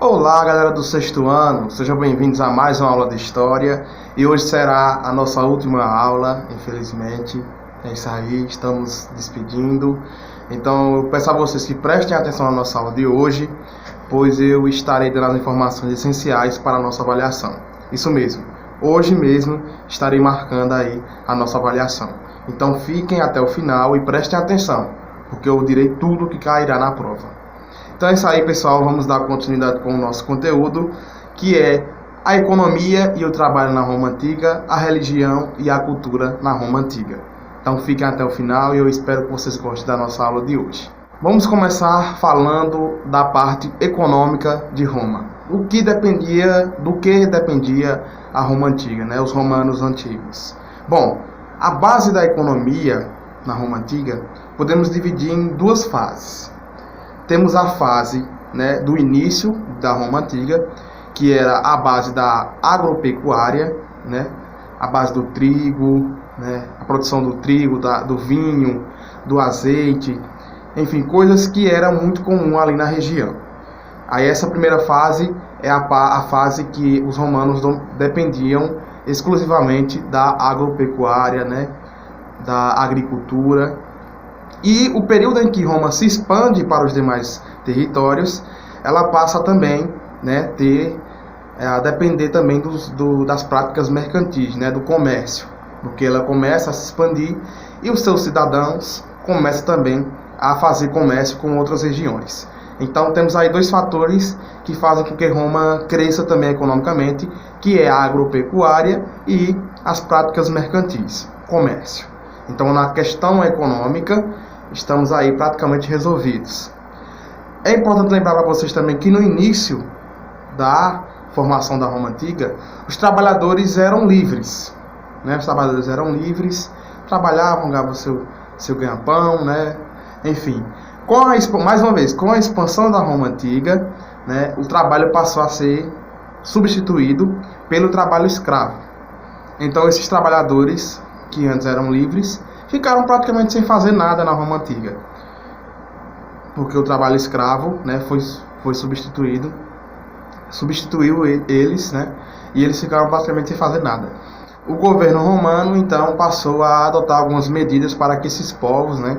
Olá, galera do sexto ano, sejam bem-vindos a mais uma aula de História e hoje será a nossa última aula, infelizmente. É isso aí, estamos despedindo. Então eu peço a vocês que prestem atenção na nossa aula de hoje, pois eu estarei dando as informações essenciais para a nossa avaliação. Isso mesmo, hoje mesmo estarei marcando aí a nossa avaliação. Então fiquem até o final e prestem atenção, porque eu direi tudo que cairá na prova. Então é isso aí, pessoal, vamos dar continuidade com o nosso conteúdo, que é a economia e o trabalho na Roma Antiga, a religião e a cultura na Roma Antiga. Então fiquem até o final e eu espero que vocês gostem da nossa aula de hoje. Vamos começar falando da parte econômica de Roma. Do que dependia a Roma Antiga, né? Os romanos antigos. Bom, a base da economia na Roma Antiga podemos dividir em duas fases. Temos a fase, né, do início da Roma Antiga, que era a base da agropecuária, né, a base do trigo, né, a produção do trigo, do vinho, do azeite, enfim, coisas que eram muito comum ali na região. Aí essa primeira fase é a fase que os romanos dependiam exclusivamente da agropecuária, né, da agricultura. E o período em que Roma se expande para os demais territórios, ela passa também, né, a depender também das práticas mercantis, né, do comércio, porque ela começa a se expandir e os seus cidadãos começam também a fazer comércio com outras regiões. Então temos aí dois fatores que fazem com que Roma cresça também economicamente, que é a agropecuária e as práticas mercantis, comércio. Então na questão econômica, estamos aí praticamente resolvidos. É importante lembrar para vocês também que no início da formação da Roma Antiga, os trabalhadores eram livres, né? Os trabalhadores eram livres, trabalhavam, ganhavam seu ganha-pão, né? Enfim, mais uma vez, com a expansão da Roma Antiga, né, o trabalho passou a ser substituído pelo trabalho escravo. Então esses trabalhadores que antes eram livres ficaram praticamente sem fazer nada na Roma Antiga, porque o trabalho escravo, né, substituiu eles, né, e eles ficaram praticamente sem fazer nada. O governo romano então passou a adotar algumas medidas para que esses povos, né,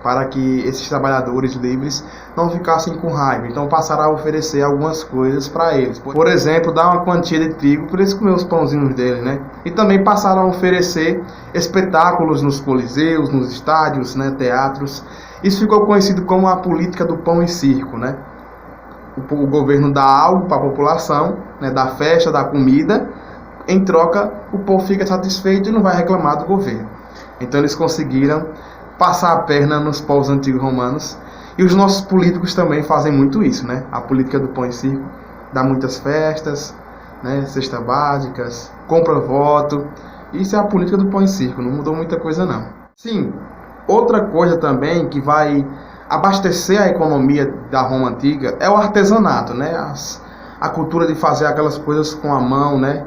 para que esses trabalhadores livres não ficassem com raiva. Então passaram a oferecer algumas coisas para eles. Por exemplo, dar uma quantia de trigo para eles comer os pãozinhos deles, né? E também passaram a oferecer espetáculos nos coliseus, nos estádios, né, teatros. Isso ficou conhecido como a política do pão e circo, né? O governo dá algo para a população, né, da festa, da comida. Em troca, o povo fica satisfeito e não vai reclamar do governo. Então eles conseguiram passar a perna nos povos antigos romanos. E os nossos políticos também fazem muito isso, né? A política do pão e circo dá muitas festas, né? Cestas básicas, compra voto. Isso é a política do pão e circo, não mudou muita coisa não. Sim, outra coisa também que vai abastecer a economia da Roma Antiga é o artesanato, né? A cultura de fazer aquelas coisas com a mão, né?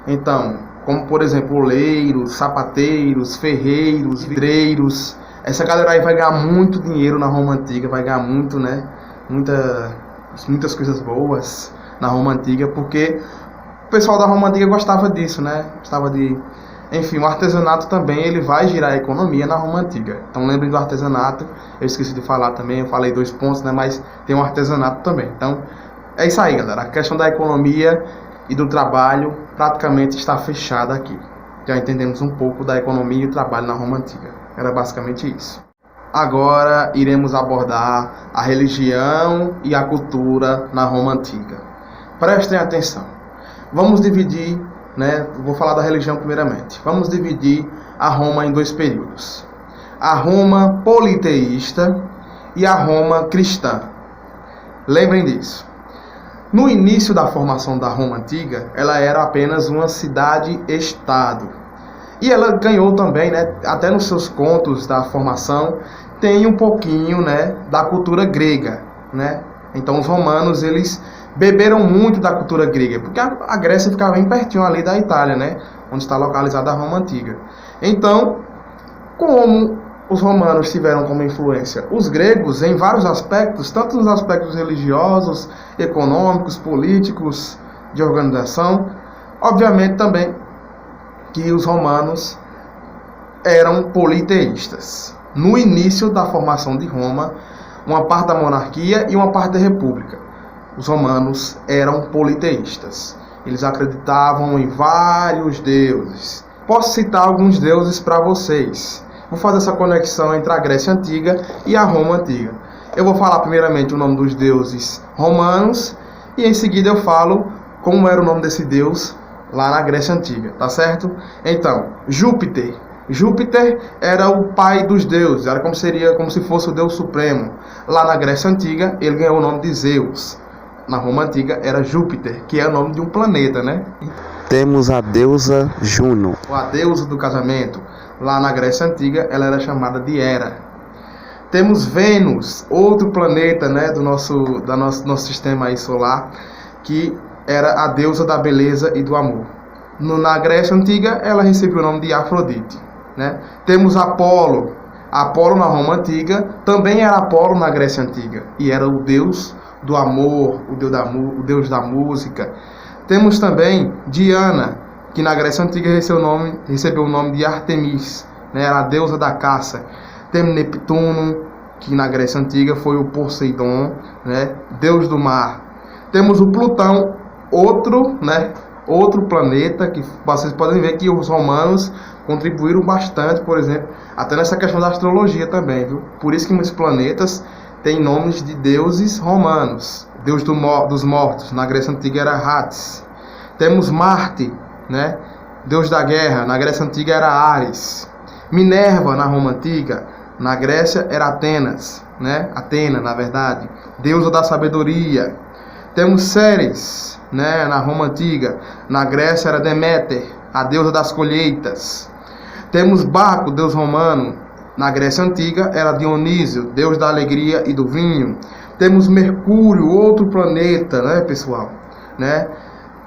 Então, como por exemplo, oleiros, sapateiros, ferreiros, vidreiros. Essa galera aí vai ganhar muito dinheiro na Roma Antiga, vai ganhar muito, né? Muitas coisas boas na Roma Antiga, porque o pessoal da Roma Antiga gostava disso, né? Gostava de... Enfim, o artesanato também, ele vai girar a economia na Roma Antiga. Então lembrem do artesanato, eu esqueci de falar também, eu falei 2 pontos, né? Mas tem um artesanato também. Então, é isso aí, galera. A questão da economia e do trabalho praticamente está fechada aqui. Já entendemos um pouco da economia e o trabalho na Roma Antiga. Era basicamente isso. Agora iremos abordar a religião e a cultura na Roma Antiga. Prestem atenção. Vamos dividir, né? Vou falar da religião primeiramente. Vamos dividir a Roma em 2 períodos. A Roma politeísta e a Roma cristã. Lembrem disso. No início da formação da Roma Antiga, ela era apenas uma cidade-estado. E ela ganhou também, né, até nos seus contos da formação, tem um pouquinho, né, da cultura grega, né? Então os romanos, eles beberam muito da cultura grega, porque a Grécia ficava bem pertinho ali da Itália, né, onde está localizada a Roma Antiga. Então, como os romanos tiveram como influência os gregos em vários aspectos, tanto nos aspectos religiosos, econômicos, políticos, de organização. Obviamente também que os romanos eram politeístas. No início da formação de Roma, uma parte da monarquia e uma parte da república. Os romanos eram politeístas. Eles acreditavam em vários deuses. Posso citar alguns deuses para vocês. Vou fazer essa conexão entre a Grécia Antiga e a Roma Antiga. Eu vou falar primeiramente o nome dos deuses romanos e em seguida eu falo como era o nome desse deus lá na Grécia Antiga, tá certo? Então, Júpiter. Júpiter era o pai dos deuses, era como se fosse o Deus Supremo. Lá na Grécia Antiga, ele ganhou o nome de Zeus. Na Roma Antiga era Júpiter, que é o nome de um planeta, né? Temos a deusa Juno. A deusa do casamento. Lá na Grécia Antiga, ela era chamada de Hera. Temos Vênus, outro planeta, né, do nosso sistema aí solar, que era a deusa da beleza e do amor. Na Grécia Antiga, ela recebeu o nome de Afrodite, né? Temos Apolo. Apolo na Roma Antiga também era Apolo na Grécia Antiga e era o deus do amor, o deus da música. Temos também Diana, que na Grécia Antiga recebeu o nome de Artemis, né? Era a deusa da caça. Temos Neptuno, que na Grécia Antiga foi o Poseidon, né? Deus do mar. Temos o Plutão, outro planeta, que vocês podem ver que os romanos contribuíram bastante, por exemplo, até nessa questão da astrologia também, viu? Por isso que muitos planetas têm nomes de deuses romanos. Deus dos mortos, na Grécia Antiga era Hades. Temos Marte, né? Deus da guerra, na Grécia Antiga era Ares. Minerva, na Roma Antiga, na Grécia era Atenas, né? Atena, na verdade, deusa da sabedoria. Temos Ceres, né? Na Roma Antiga, na Grécia era Deméter, a deusa das colheitas. Temos Baco, deus romano, na Grécia Antiga era Dionísio, deus da alegria e do vinho. Temos Mercúrio, outro planeta, né, pessoal, né?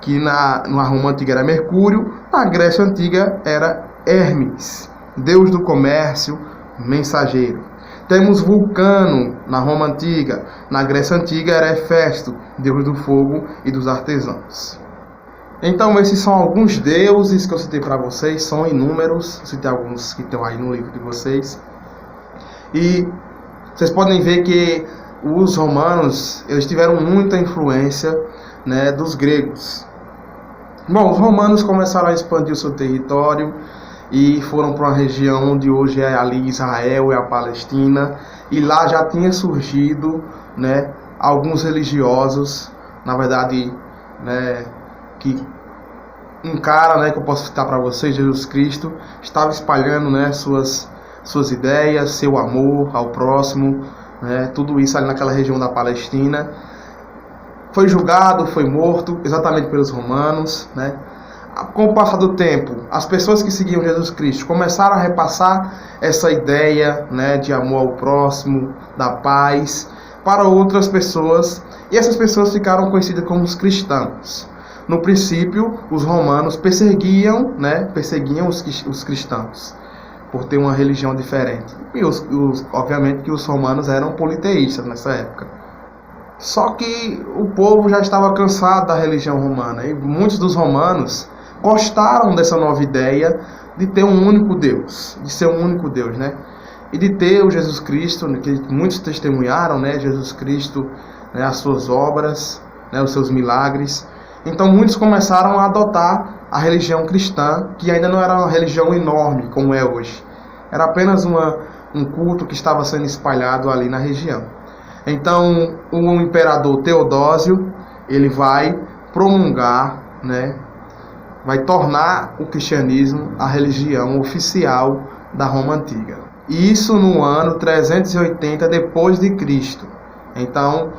Que na Roma Antiga era Mercúrio, na Grécia Antiga era Hermes, deus do comércio, mensageiro. Temos Vulcano na Roma Antiga, na Grécia Antiga era Hefesto, deus do fogo e dos artesãos. Então esses são alguns deuses que eu citei para vocês, são inúmeros, citei alguns que estão aí no livro de vocês. E vocês podem ver que os romanos, eles tiveram muita influência, né, dos gregos. Bom, os romanos começaram a expandir o seu território e foram para uma região onde hoje é ali Israel e a Palestina, e lá já tinha surgido, né, alguns religiosos, na verdade, né, que um cara, né, que eu posso citar para vocês, Jesus Cristo, estava espalhando, né, suas ideias, seu amor ao próximo, né, tudo isso ali naquela região da Palestina. Foi julgado, foi morto, exatamente pelos romanos, né? Com o passar do tempo, as pessoas que seguiam Jesus Cristo começaram a repassar essa ideia, né, de amor ao próximo, da paz, para outras pessoas, e essas pessoas ficaram conhecidas como os cristãos. No princípio, os romanos perseguiam os cristãos, por ter uma religião diferente. E obviamente que os romanos eram politeístas nessa época. Só que o povo já estava cansado da religião romana, e muitos dos romanos gostaram dessa nova ideia de ter um único Deus, de ser um único Deus, né? E de ter o Jesus Cristo, que muitos testemunharam, né? Jesus Cristo, né? As suas obras, né? Os seus milagres. Então muitos começaram a adotar a religião cristã, que ainda não era uma religião enorme como é hoje. Era apenas um culto que estava sendo espalhado ali na região. Então o imperador Teodósio, ele vai promulgar, né? Vai tornar o cristianismo a religião oficial da Roma Antiga. Isso no ano 380 depois de Cristo. Então,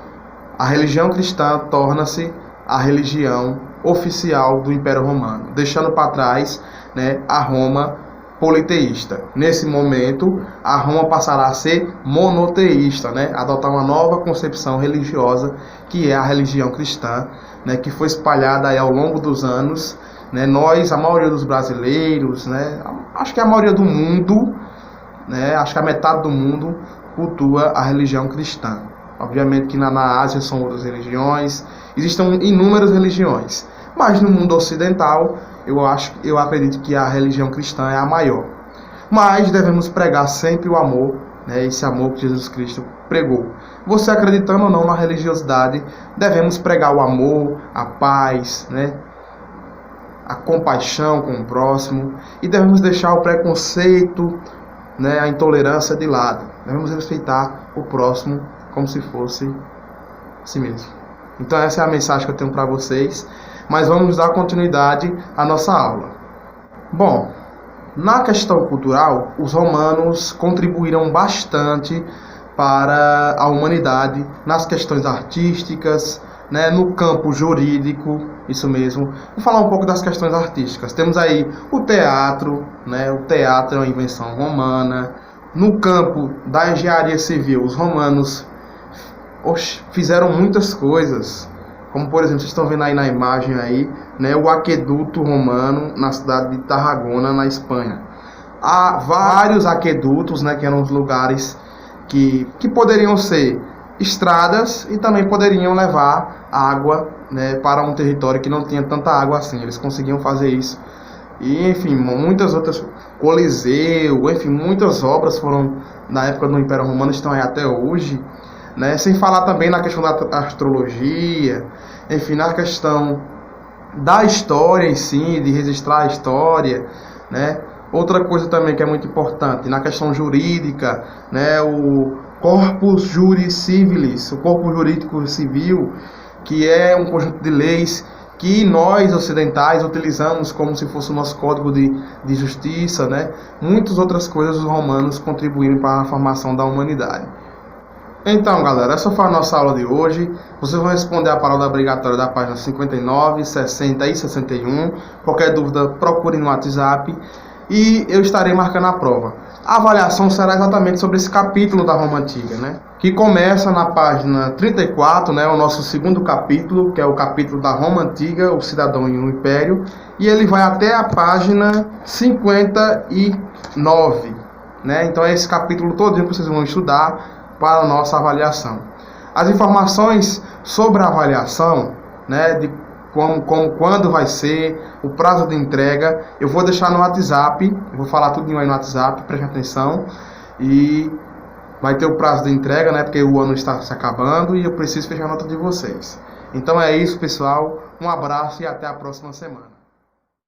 a religião cristã torna-se a religião oficial do Império Romano, deixando para trás, né, a Roma politeísta. Nesse momento, a Roma passará a ser monoteísta, né, adotar uma nova concepção religiosa, que é a religião cristã, né, que foi espalhada aí ao longo dos anos. Né, a maioria dos brasileiros, né, acho que a maioria do mundo, né, acho que a metade do mundo cultua a religião cristã. Obviamente que na Ásia são outras religiões, existem inúmeras religiões, mas no mundo ocidental eu acredito que a religião cristã é a maior. Mas devemos pregar sempre o amor, né, esse amor que Jesus Cristo pregou. Você acreditando ou não na religiosidade, devemos pregar o amor, a paz, né, a compaixão com o próximo, e devemos deixar o preconceito, né, a intolerância de lado. Devemos respeitar o próximo como se fosse si mesmo. Então essa é a mensagem que eu tenho para vocês, mas vamos dar continuidade à nossa aula. Bom, na questão cultural, os romanos contribuíram bastante para a humanidade nas questões artísticas, né, no campo jurídico, isso mesmo. Vou falar um pouco das questões artísticas. Temos aí o teatro, né, o teatro é uma invenção romana. No campo da engenharia civil, os romanos fizeram muitas coisas, como por exemplo, vocês estão vendo aí na imagem aí, né, o aqueduto romano na cidade de Tarragona, na Espanha. Há vários aquedutos, né, que eram os lugares que poderiam ser estradas e também poderiam levar água, né, para um território que não tinha tanta água assim. Eles conseguiam fazer isso. E, enfim, muitas outras, Coliseu, enfim, muitas obras foram na época do Império Romano, estão aí até hoje, né? Sem falar também na questão da astrologia, enfim, na questão da história em si, de registrar a história, né? Outra coisa também que é muito importante, na questão jurídica, né, o Corpus Juris Civilis, o corpo jurídico civil, que é um conjunto de leis que nós ocidentais utilizamos como se fosse o nosso código de justiça, né? Muitas outras coisas os romanos contribuíram para a formação da humanidade. Então, galera, essa foi a nossa aula de hoje. Vocês vão responder a palavra obrigatória da página 59, 60 e 61. Qualquer dúvida, procure no WhatsApp e eu estarei marcando a prova. A avaliação será exatamente sobre esse capítulo da Roma Antiga, né? Que começa na página 34, né? O nosso segundo capítulo, que é o capítulo da Roma Antiga, o cidadão e o império. E ele vai até a página 59, né? Então é esse capítulo todo que vocês vão estudar para a nossa avaliação. As informações sobre a avaliação, né, de quando vai ser, o prazo de entrega, eu vou deixar no WhatsApp, eu vou falar tudo aí no WhatsApp, preste atenção, e vai ter o prazo de entrega, né, porque o ano está se acabando e eu preciso fechar a nota de vocês. Então é isso, pessoal, um abraço e até a próxima semana.